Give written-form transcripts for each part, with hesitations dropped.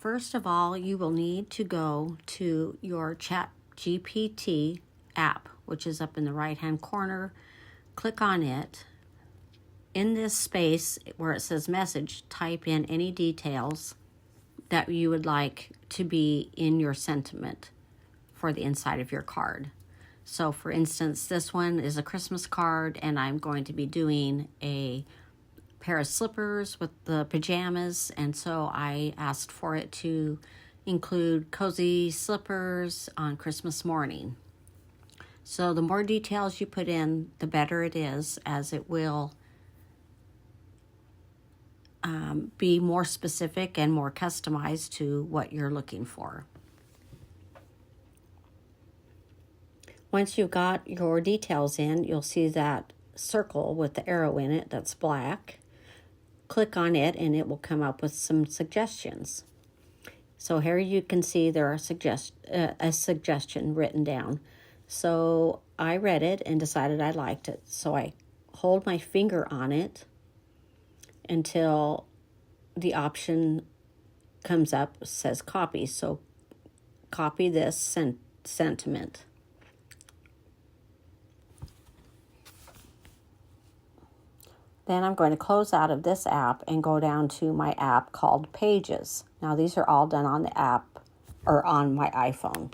first of all, you will need to go to your ChatGPT app, which is up in the right-hand corner. Click on it. In this space where it says message, type in any details that you would like to be in your sentiment for the inside of your card. So for instance, this one is a Christmas card, and I'm going to be doing a pair of slippers with the pajamas, and so I asked for it to include cozy slippers on Christmas morning. So the more details you put in, the better it is, as it will be more specific and more customized to what you're looking for. Once you've got your details in, you'll see that circle with the arrow in it that's black. Click on it and it will come up with some suggestions. So here you can see there are a suggestion written down. So I read it and decided I liked it. So I hold my finger on it until the option comes up, says copy. So copy this sentiment. Then I'm going to close out of this app and go down to my app called Pages. Now these are all done on the app or on my iPhone.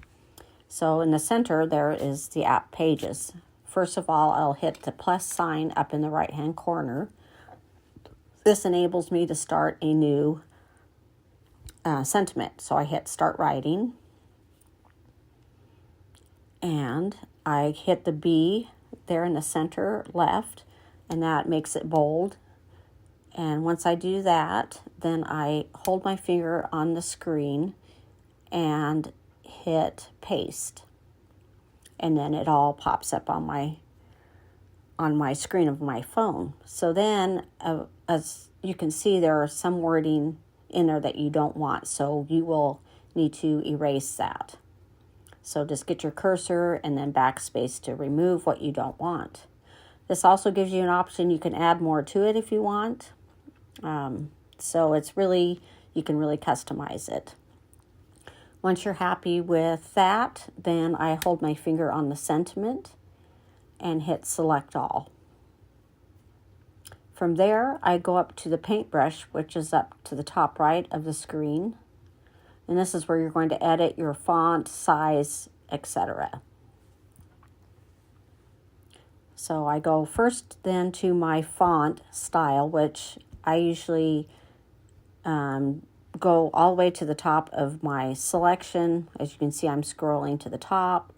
So in the center there is the app Pages. First of all, I'll hit the plus sign up in the right-hand corner. This enables me to start a new sentiment. So I hit start writing. And I hit the B there in the center left, and that makes it bold. And once I do that, then I hold my finger on the screen and hit paste. And then it all pops up on my screen of my phone. So then, as you can see, there are some wording in there that you don't want, so you will need to erase that. So just get your cursor and then backspace to remove what you don't want. This also gives you an option. You can add more to it if you want. So it's really, you can really customize it. Once you're happy with that, then I hold my finger on the sentiment and hit select all. From there, I go up to the paintbrush, which is up to the top right of the screen. And this is where you're going to edit your font, size, etc. So I go first then to my font style, which I usually go all the way to the top of my selection. As you can see, I'm scrolling to the top,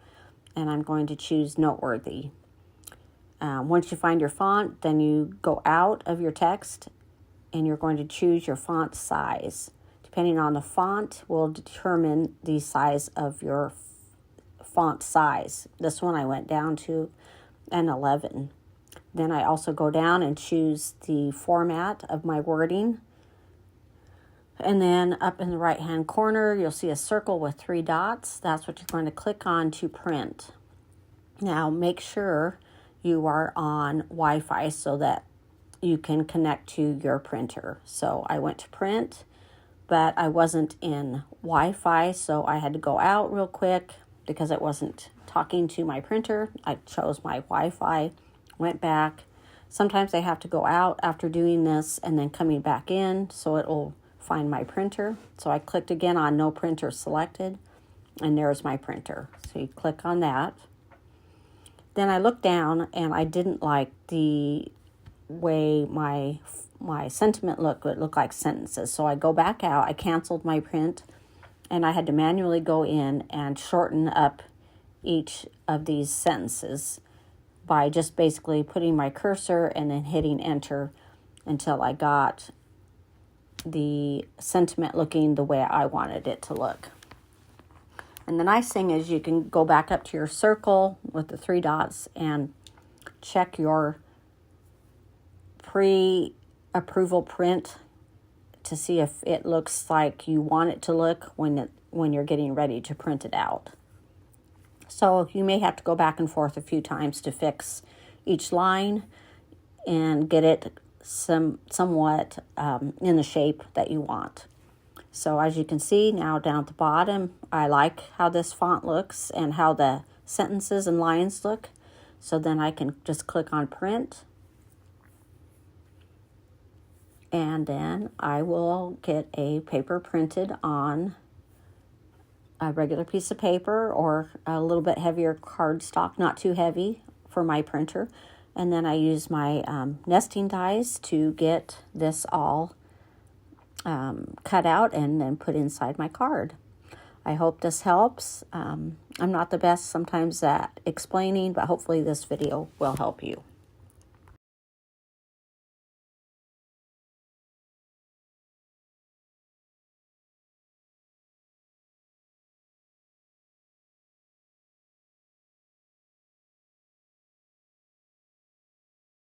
and I'm going to choose Noteworthy. Once you find your font, then you go out of your text, and you're going to choose your font size. Depending on the font will determine the size of your font size. This one I went down to an 11. Then I also go down and choose the format of my wording. And then up in the right-hand corner, you'll see a circle with 3 dots. That's what you're going to click on to print. Now, make sure you are on Wi-Fi so that you can connect to your printer. So I went to print, but I wasn't in Wi-Fi, so I had to go out real quick because it wasn't talking to my printer. I chose my Wi-Fi, went back. Sometimes I have to go out after doing this and then coming back in so it will find my printer. So I clicked again on no printer selected, and there's my printer. So you click on that. Then I looked down and I didn't like the way my sentiment looked. It looked like sentences. So I go back out, I canceled my print, and I had to manually go in and shorten up each of these sentences by just basically putting my cursor and then hitting enter until I got the sentiment looking the way I wanted it to look. And the nice thing is you can go back up to your circle with the 3 dots and check your pre-approval print to see if it looks like you want it to look when you're getting ready to print it out. So you may have to go back and forth a few times to fix each line and get it somewhat in the shape that you want. So as you can see now down at the bottom, I like how this font looks and how the sentences and lines look. So then I can just click on print. And then I will get a paper printed on a regular piece of paper or a little bit heavier cardstock, not too heavy for my printer. And then I use my nesting dies to get this all cut out and then put inside my card. I hope this helps. I'm not the best sometimes at explaining, but hopefully this video will help you.